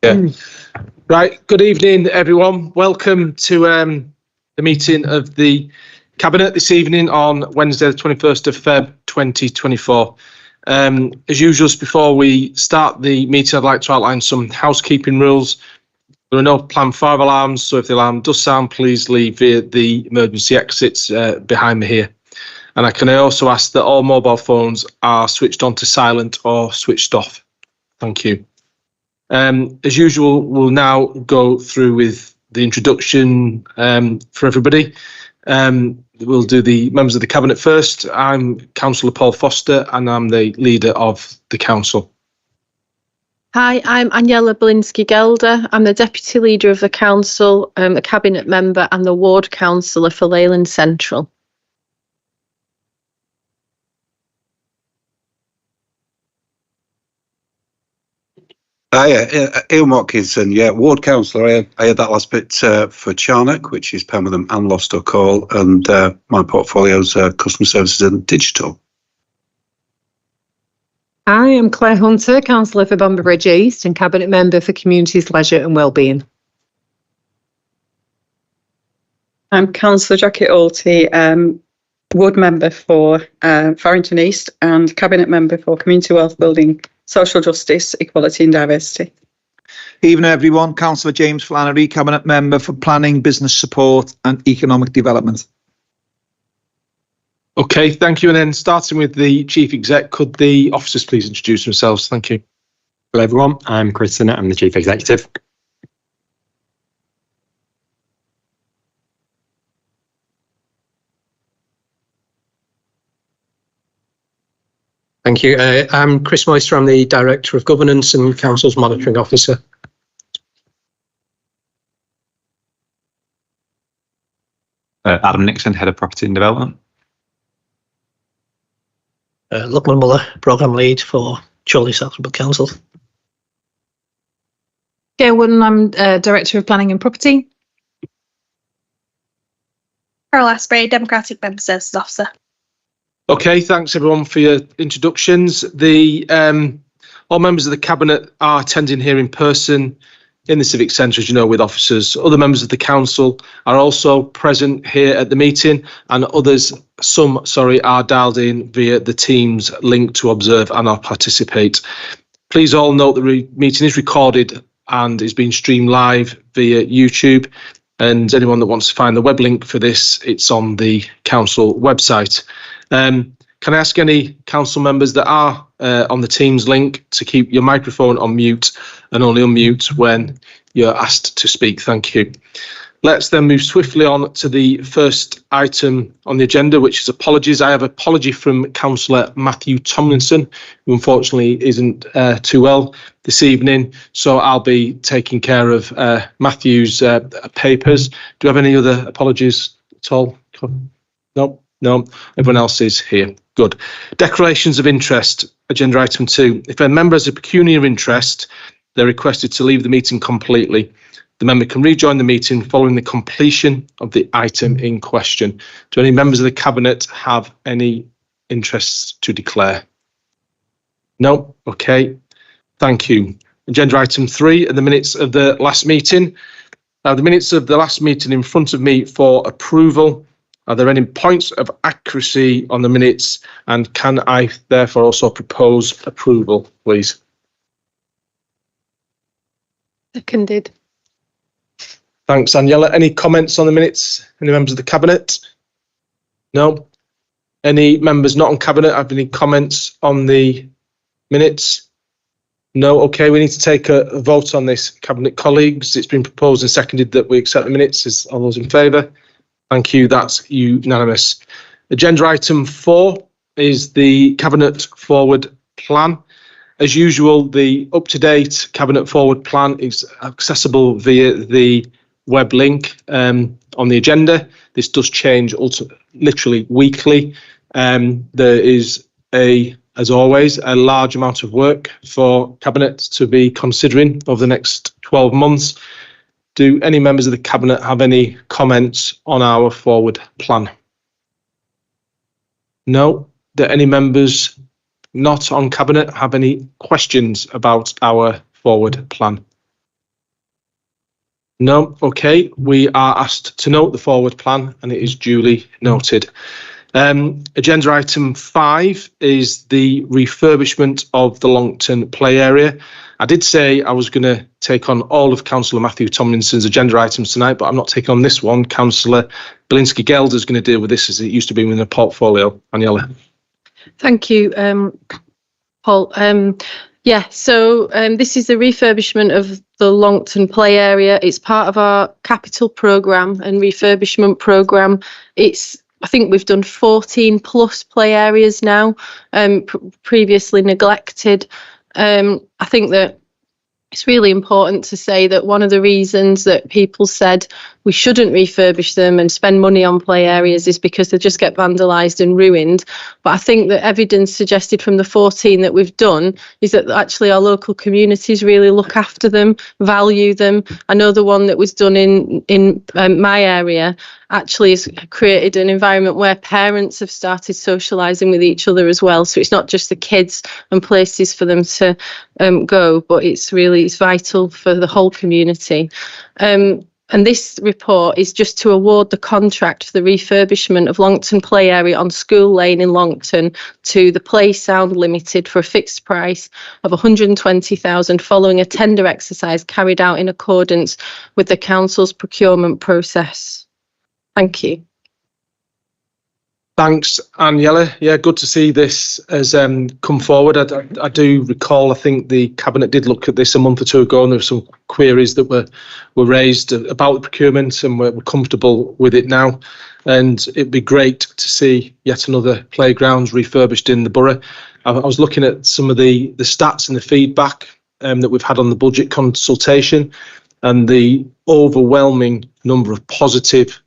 Yeah. Right. Good evening, everyone. Welcome to the meeting of the Cabinet this evening on Wednesday, the 21st of Feb 2024. As usual, before we start the meeting, I'd like to outline some housekeeping rules. There are no planned fire alarms, so if the alarm does sound, please leave via the emergency exits behind me here. And I can also ask that all mobile phones are switched on to silent or switched off. Thank you. As usual, we'll now go through with the introduction for everybody. We'll do the members of the Cabinet first. I'm Councillor Paul Foster and I'm the leader of the Council. Hi, I'm Aniela Belinsky-Gelder. I'm the Deputy Leader of the Council, a Cabinet Member and the Ward Councillor for Leyland Central. Hi, Ian Watkinson, Ward Councillor. I had that last bit for Charnock, which is permanent and lost or call, and my portfolio's customer services and digital. I am Claire Hunter, Councillor for Bamber East and Cabinet Member for Communities, Leisure and Wellbeing. I'm Councillor Jackie Alty, Ward Member for Farrington East and Cabinet Member for Community Wealth Building, Social Justice, Equality and Diversity. Evening everyone, Councillor James Flannery, Cabinet Member for Planning, Business Support and Economic Development. Okay, thank you. And then starting with the Chief Exec, could the officers please introduce themselves? Thank you. Hello everyone, I'm Chris Sinnott, I'm the Chief Executive. Thank you. I'm Chris Moister. I'm the Director of Governance and Council's Monitoring Officer. Adam Nixon, Head of Property and Development. Lachlan Muller, Programme Lead for Chorley South Ribble Council. Gail Wooden, I'm Director of Planning and Property. Carol Asprey, Democratic Member Services Officer. Okay, thanks everyone for your introductions. All members of the Cabinet are attending here in person in the Civic Centre, as you know, with officers. Other members of the Council are also present here at the meeting, and some are dialed in via the Teams link to observe and or participate. Please all note the meeting is recorded and is being streamed live via YouTube. And anyone that wants to find the web link for this, it's on the Council website. Can I ask any council members that are on the Teams link to keep your microphone on mute and only unmute when you're asked to speak? Thank you. Let's then move swiftly on to the first item on the agenda, which is apologies. I have an apology from Councillor Matthew Tomlinson, who unfortunately isn't too well this evening. So I'll be taking care of Matthew's papers. Do you have any other apologies at all? No, everyone else is here. Good. Declarations of interest, agenda item 2. If a member has a pecuniary interest, they're requested to leave the meeting completely. The member can rejoin the meeting following the completion of the item in question. Do any members of the Cabinet have any interests to declare? No? Okay. Thank you. Agenda item 3, the minutes of the last meeting. The minutes of the last meeting in front of me for approval. Are there any points of accuracy on the minutes, and can I therefore also propose approval, please? Seconded. Thanks, Aniela. Any comments on the minutes? Any members of the Cabinet? No? Any members not on Cabinet have any comments on the minutes? No? Okay, we need to take a vote on this, Cabinet colleagues. It's been proposed and seconded that we accept the minutes. Is all those in favour? Thank you. That's unanimous. Agenda item 4 is the Cabinet Forward Plan. As usual, the up-to-date Cabinet Forward Plan is accessible via the web link on the agenda. This does change literally weekly. There is, as always, a large amount of work for Cabinet to be considering over the next 12 months. Do any members of the Cabinet have any comments on our forward plan? No? Do any members not on Cabinet have any questions about our forward plan? No. Okay. We are asked to note the forward plan, and it is duly noted. Agenda item 5 is the refurbishment of the Longton play area. I did say I was going to take on all of Councillor Matthew Tomlinson's agenda items tonight, but I'm not taking on this one. Councillor Belinsky-Gelder is going to deal with this as it used to be within the portfolio. Aniela. Thank you, Paul. So this is the refurbishment of the Longton play area. It's part of our capital programme and refurbishment programme. I think we've done 14 plus play areas now, previously neglected. I think that it's really important to say that one of the reasons that people said we shouldn't refurbish them and spend money on play areas is because they just get vandalised and ruined. But I think that evidence suggested from the 14 that we've done is that actually our local communities really look after them, value them. I know the one that was done in my area actually has created an environment where parents have started socialising with each other as well. So it's not just the kids and places for them to go, but it's vital for the whole community. And this report is just to award the contract for the refurbishment of Longton Play Area on School Lane in Longton to the Play Sound Limited for a fixed price of £120,000 following a tender exercise carried out in accordance with the council's procurement process. Thank you. Thanks, Aniela. Yeah, good to see this has come forward. I do recall, I think the Cabinet did look at this a month or two ago, and there were some queries that were raised about the procurement, and we're comfortable with it now. And it'd be great to see yet another playgrounds refurbished in the borough. I was looking at some of the stats and the feedback that we've had on the budget consultation, and the overwhelming number of positive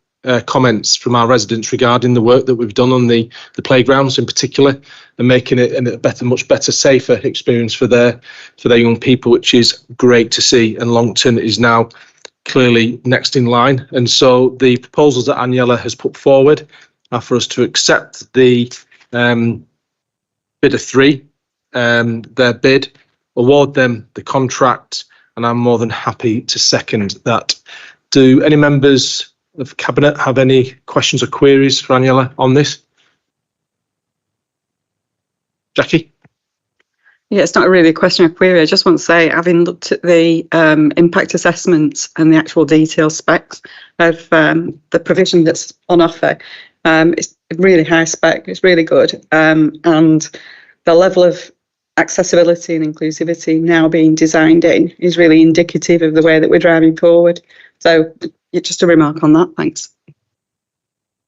comments from our residents regarding the work that we've done on the playgrounds in particular, and making it a much better, safer experience for their young people, which is great to see. And Longton is now clearly next in line. And so the proposals that Aniela has put forward are for us to accept the bidder 3, their bid, award them the contract, and I'm more than happy to second that. Do any members of Cabinet have any questions or queries for Aniela on this? Jackie? Yeah, it's not really a question or query. I just want to say, having looked at the impact assessments and the actual detailed specs of the provision that's on offer, it's really high spec, it's really good. And the level of accessibility and inclusivity now being designed in is really indicative of the way that we're driving forward. So just a remark on that. Thanks.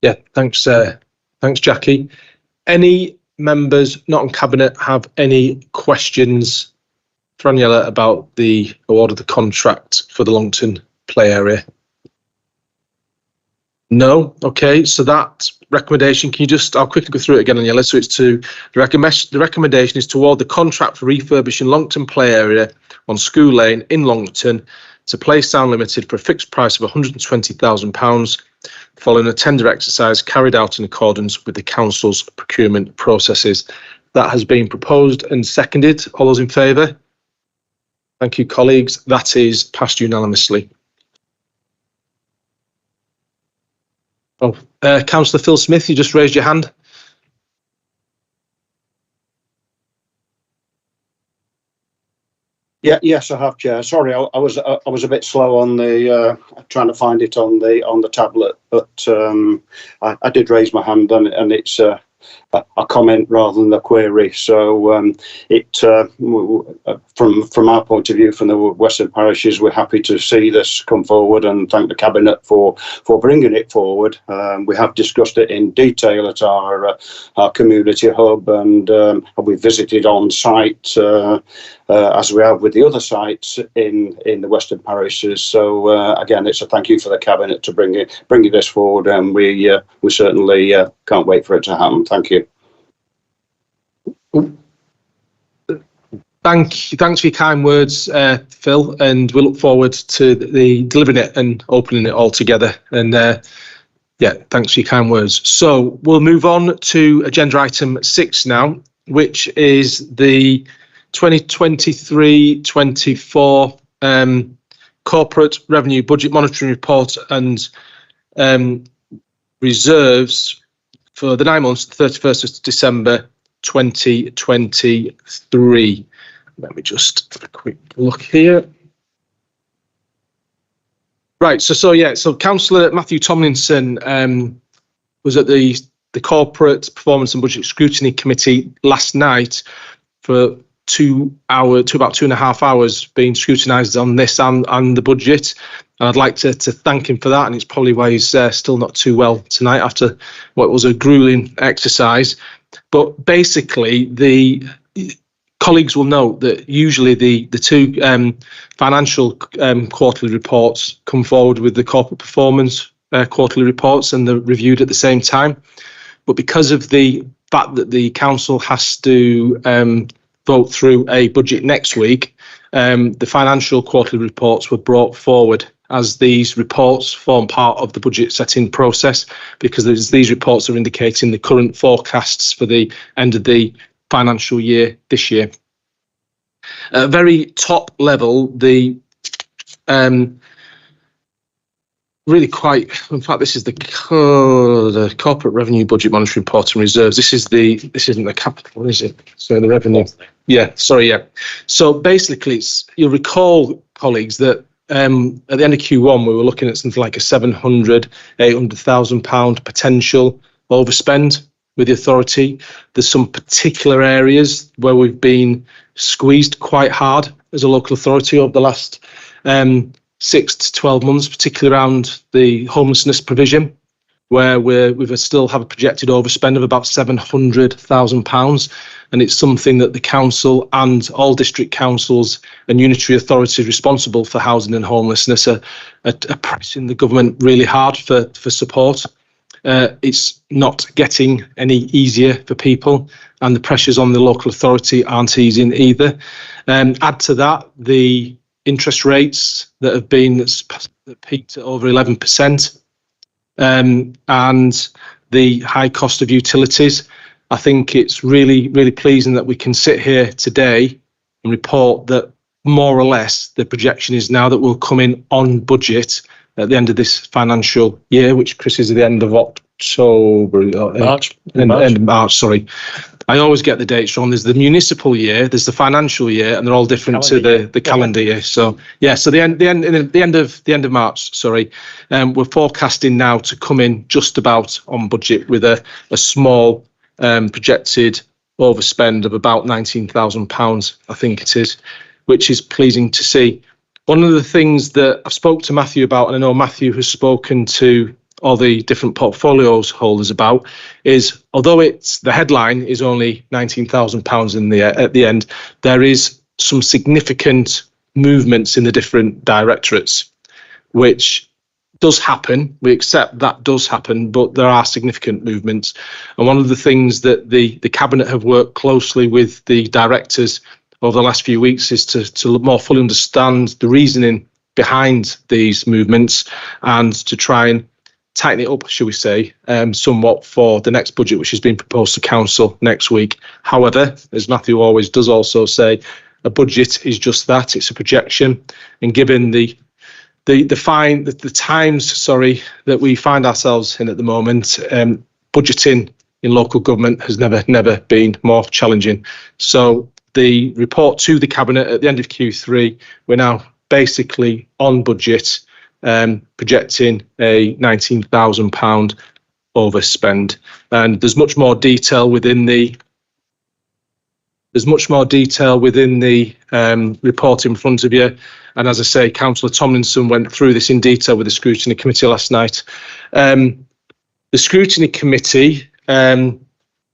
Yeah, thanks, Jackie. Any members not on Cabinet have any questions for Aniela about the award of the contract for the Longton play area? No? Okay, so that recommendation, I'll quickly go through it again, Aniela. So it's the recommendation is to award the contract for refurbishing Longton play area on School Lane in Longton to Play Sound Limited for a fixed price of £120,000 following a tender exercise carried out in accordance with the council's procurement processes. That has been proposed and seconded. All those in favour? Thank you, colleagues. That is passed unanimously. Councillor Phil Smith, you just raised your hand. Yes, I have, Chair. Sorry, I was a bit slow on the trying to find it on the tablet, but I did raise my hand, and it's a comment rather than a query. So from our point of view, from the Western Parishes, we're happy to see this come forward and thank the Cabinet for bringing it forward. We have discussed it in detail at our community hub, and we visited on site as we have with the other sites in the Western Parishes. So again, it's a thank you for the Cabinet to bringing this forward, and we certainly can't wait for it to happen. Thank you. Thanks for your kind words, Phil, and we look forward to the delivering it and opening it all together. And yeah, thanks for your kind words. So we'll move on to agenda item 6 now, which is the 2023-24 corporate revenue budget monitoring report and reserves for the 9 months, 31st of December 2023. Let me just have a quick look here. Right, so Councillor Matthew Tomlinson was at the Corporate Performance and Budget Scrutiny Committee last night for 2 hours, about 2.5 hours, being scrutinised on this and the budget. And I'd like to thank him for that. And it's probably why he's still not too well tonight after what was a grueling exercise. But basically, the colleagues will note that usually the two financial quarterly reports come forward with the corporate performance quarterly reports, and they're reviewed at the same time. But because of the fact that the council has to vote through a budget next week, the financial quarterly reports were brought forward, as these reports form part of the budget setting process, because these reports are indicating the current forecasts for the end of the financial year this year. At a very top level, the really quite, in fact, this is the corporate revenue budget monitoring report and reserves. This isn't the capital, is it? So the revenue. Yeah, sorry, yeah. So basically, you'll recall, colleagues, that at the end of Q1, we were looking at something like a £800,000 potential overspend with the authority. There's some particular areas where we've been squeezed quite hard as a local authority over the last 6 to 12 months, particularly around the homelessness provision, where we still have a projected overspend of about £700,000. And it's something that the council and all district councils and unitary authorities responsible for housing and homelessness are pressing the government really hard for support. It's not getting any easier for people, and the pressures on the local authority aren't easing either. Add to that the interest rates that have been that peaked at over 11%, and the high cost of utilities. I think it's really, really pleasing that we can sit here today and report that more or less the projection is now that we'll come in on budget at the end of this financial year, which, Chris, is at the end of October. March. End of March, sorry. I always get the dates wrong. There's the municipal year, there's the financial year, and they're all different to the calendar year. So yeah, so the end of March. Sorry, we're forecasting now to come in just about on budget with a small projected overspend of about £19,000, I think it is, which is pleasing to see. One of the things that I've spoke to Matthew about, and I know Matthew has spoken to all the different portfolios holders about, is although the headline is only £19,000 at the end, there is some significant movements in the different directorates, which does happen. We accept that does happen, but there are significant movements. And one of the things that the Cabinet have worked closely with the directors over the last few weeks is to more fully understand the reasoning behind these movements and to try and tighten it up, shall we say, somewhat for the next budget, which is being proposed to council next week. However, as Matthew always does also say, a budget is just that, it's a projection. And given the times that we find ourselves in at the moment, budgeting in local government has never been more challenging. So the report to the Cabinet at the end of Q3, we're now basically on budget, projecting a £19,000 overspend. And there's much more detail within the report in front of you. And as I say, Councillor Tomlinson went through this in detail with the Scrutiny Committee last night. The Scrutiny Committee, there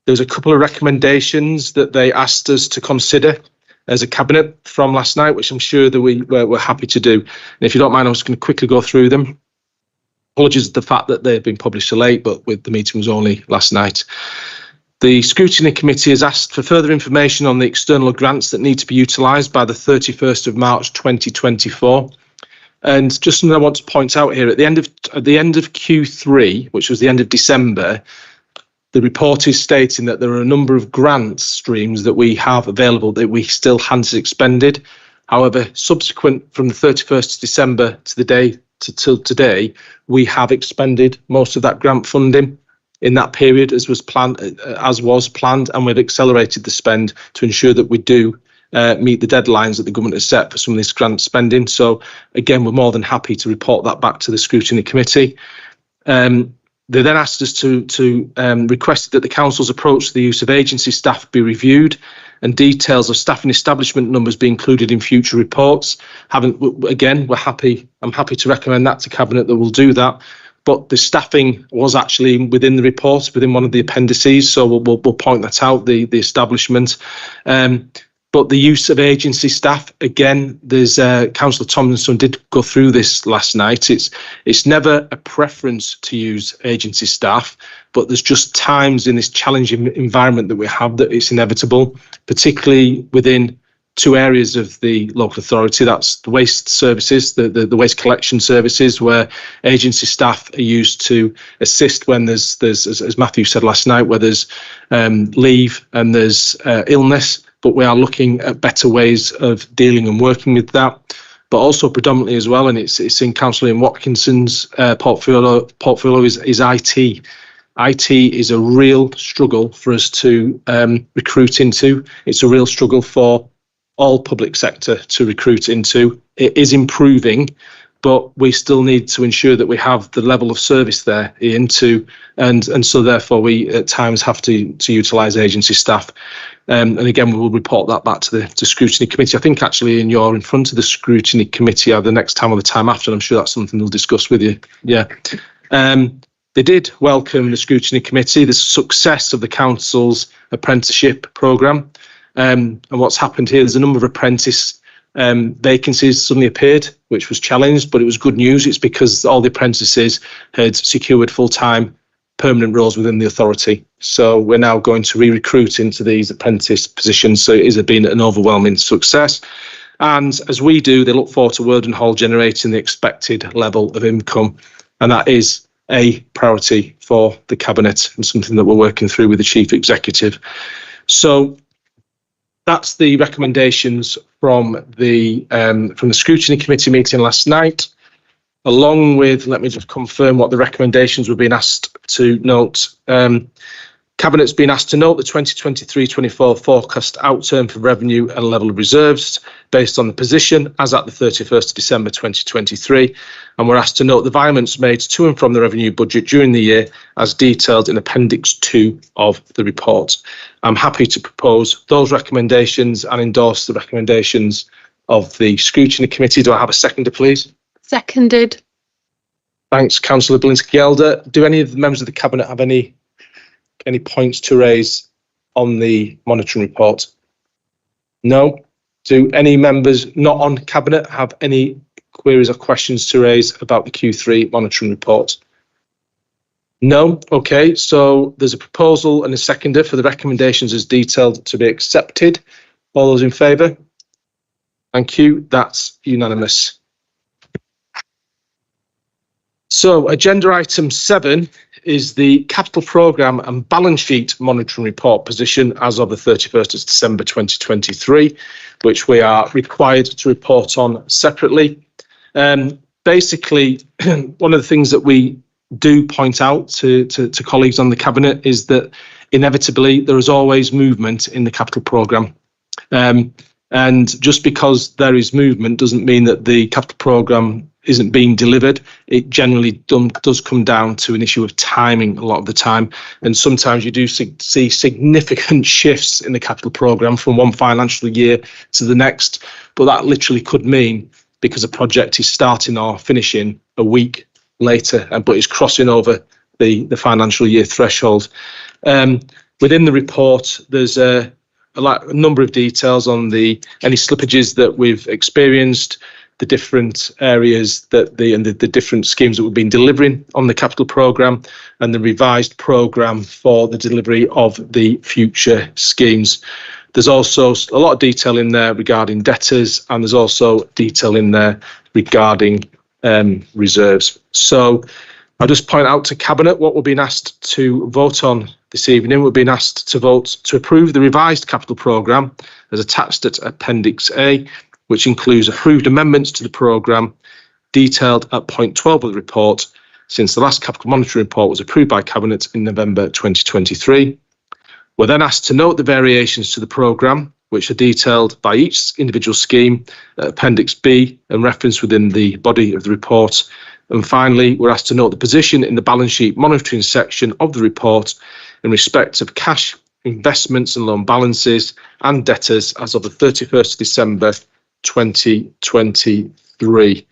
was a couple of recommendations that they asked us to consider as a Cabinet from last night, which I'm sure that we're happy to do. And if you don't mind, I'm just going to quickly go through them. Apologies for the fact that they've been published so late, but the meeting was only last night. The Scrutiny Committee has asked for further information on the external grants that need to be utilised by the 31st of March 2024. And just something I want to point out here, at the end of Q3, which was the end of December, the report is stating that there are a number of grant streams that we have available that we still hadn't expended. However, subsequent from the 31st of December to the day till today, we have expended most of that grant funding in that period as was planned, and we've accelerated the spend to ensure that we do meet the deadlines that the government has set for some of this grant spending. So again, we're more than happy to report that back to the Scrutiny Committee. They then asked us to request that the council's approach to the use of agency staff be reviewed and details of staffing establishment numbers be included in future reports. Again, I'm happy to recommend that to Cabinet that we'll do that. But the staffing was actually within the report, within one of the appendices, so we'll point that out, the establishment. But the use of agency staff, again, there's Councillor Tomlinson did go through this last night. It's never a preference to use agency staff, but there's just times in this challenging environment that we have that it's inevitable, particularly within two areas of the local authority. That's the waste services, the waste collection services, where agency staff are used to assist when there's as Matthew said last night, where there's leave and there's illness. But we are looking at better ways of dealing and working with that. But also predominantly as well, and it's in Councillor Ian Watkinson's portfolio is IT. IT is a real struggle for us to recruit into. It's a real struggle for all public sector to recruit into. It is improving, but we still need to ensure that we have the level of service there and so therefore we at times have to utilise agency staff. And again, we will report that back to the Scrutiny Committee. I think actually you're in front of the Scrutiny Committee either next time or the time after, and I'm sure that's something they'll discuss with you. Yeah. They did welcome the Scrutiny Committee, the success of the Council's apprenticeship programme. And what's happened here, there's a number of apprentice vacancies suddenly appeared, which was challenged, but it was good news. It's because all the apprentices had secured full-time permanent roles within the authority. So we're now going to re-recruit into these apprentice positions. So it has been an overwhelming success. And as we do, they look forward to Wordenhall generating the expected level of income. And that is a priority for the Cabinet and something that we're working through with the Chief Executive. So that's the recommendations from the Scrutiny Committee meeting last night, along with, let me just confirm what the recommendations were being asked to note. Cabinet's been asked to note the 2023-24 forecast outturn for revenue and level of reserves based on the position as at the 31st of December 2023, and we're asked to note the variance made to and from the revenue budget during the year as detailed in Appendix 2 of the report. I'm happy to propose those recommendations and endorse the recommendations of the Scrutiny Committee. Do I have a seconder, please? Seconded. Thanks, Councillor Belinsky-Elder. Do any of the members of the Cabinet have any points to raise on the monitoring report? No. Do any members not on Cabinet have any queries or questions to raise about the Q3 monitoring report? No. Okay, so there's a proposal and a seconder for the recommendations as detailed to be accepted. All those in favour? Thank you. That's unanimous. So agenda item 7 is the capital programme and balance sheet monitoring report position as of the 31st of December 2023, which we are required to report on separately. Basically, one of the things that we do point out to colleagues on the Cabinet is that inevitably there is always movement in the capital programme. And just because there is movement doesn't mean that the capital programme isn't being delivered. It generally does come down to an issue of timing a lot of the time. And sometimes you do see significant shifts in the capital programme from one financial year to the next. But that literally could mean because a project is starting or finishing a week later, but it's crossing over the financial year threshold. Within the report, there's a number of details on any slippages that we've experienced, the different areas that the different schemes that we've been delivering on the capital programme, and the revised programme for the delivery of the future schemes. There's also a lot of detail in there regarding debtors, and there's also detail in there regarding reserves. So I'll just point out to Cabinet what we're being asked to vote on this evening. We're being asked to vote to approve the revised capital programme as attached at Appendix A, which includes approved amendments to the programme detailed at point 12 of the report, since the last capital monitoring report was approved by Cabinet in November 2023. We're then asked to note the variations to the programme, which are detailed by each individual scheme at Appendix B and referenced within the body of the report. And finally, we're asked to note the position in the balance sheet monitoring section of the report in respect of cash, investments and loan balances and debtors as of the 31st of December 2023.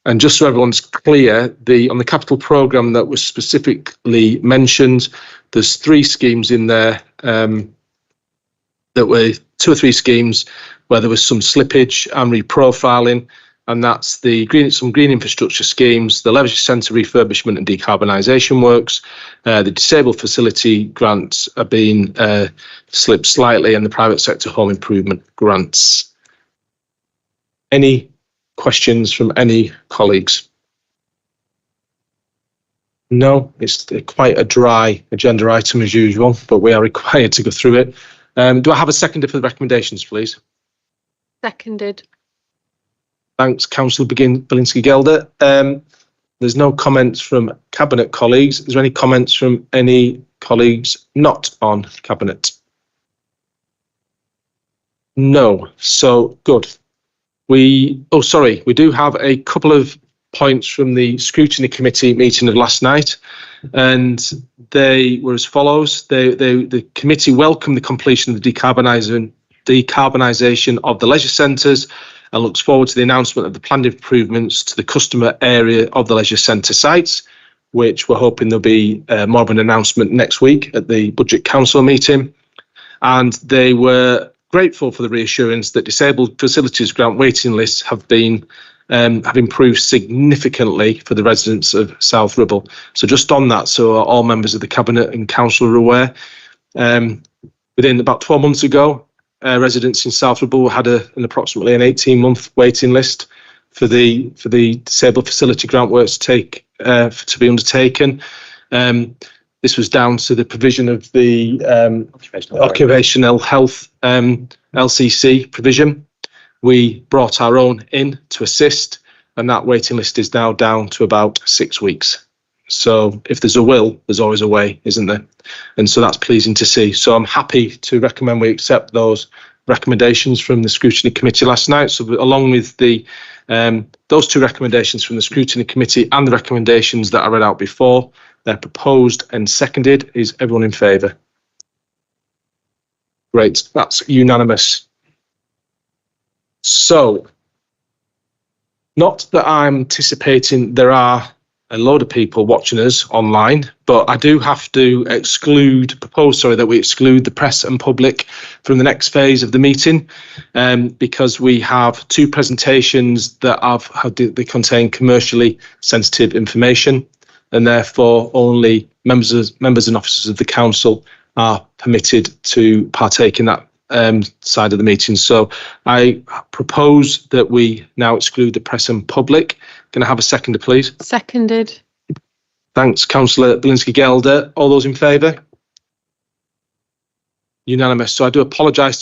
And just so everyone's clear, on the capital programme that was specifically mentioned, there's 3 schemes in there that were 2 or 3 schemes where there was some slippage and reprofiling, and that's some green infrastructure schemes, the leisure centre refurbishment and decarbonisation works, the disabled facility grants are being slipped slightly, and the private sector home improvement grants. Any questions from any colleagues? No, it's quite a dry agenda item as usual, but we are required to go through it. Do I have a seconder for the recommendations, please? Seconded. Thanks, Councillor Bilinski-Gelder. There's no comments from Cabinet colleagues. Is there any comments from any colleagues not on Cabinet? No. So, good. We do have a couple of points from the Scrutiny Committee meeting of last night, and they were as follows. The committee welcomed the completion of the decarbonisation of the leisure centres and looks forward to the announcement of the planned improvements to the customer area of the leisure centre sites, which we're hoping there'll be more of an announcement next week at the Budget Council meeting. And they were grateful for the reassurance that disabled facilities grant waiting lists have improved significantly for the residents of South Ribble. So just on that, so all members of the Cabinet and Council are aware, within about 12 months ago, residents in South Ribble had an approximately an 18-month waiting list for the disabled facility grant works to be undertaken. This was down to the provision of the occupational health LCC provision. We brought our own in to assist, and that waiting list is now down to about 6 weeks. So if there's a will, there's always a way, isn't there? And so that's pleasing to see. So I'm happy to recommend we accept those recommendations from the Scrutiny Committee last night. So along with those 2 recommendations from the Scrutiny Committee and the recommendations that I read out before, they're proposed and seconded. Is everyone in favour? Great, that's unanimous. So, not that I'm anticipating there are a load of people watching us online, but I do have to propose that we exclude the press and public from the next phase of the meeting, because we have 2 presentations that they contain commercially sensitive information, and therefore only members and officers of the council are permitted to partake in that side of the meeting. So I propose that we now exclude the press and public. Can I have a seconder, please? Seconded. Thanks, Councillor Bilinski-Gelder. All those in favour? Unanimous. So I do apologise to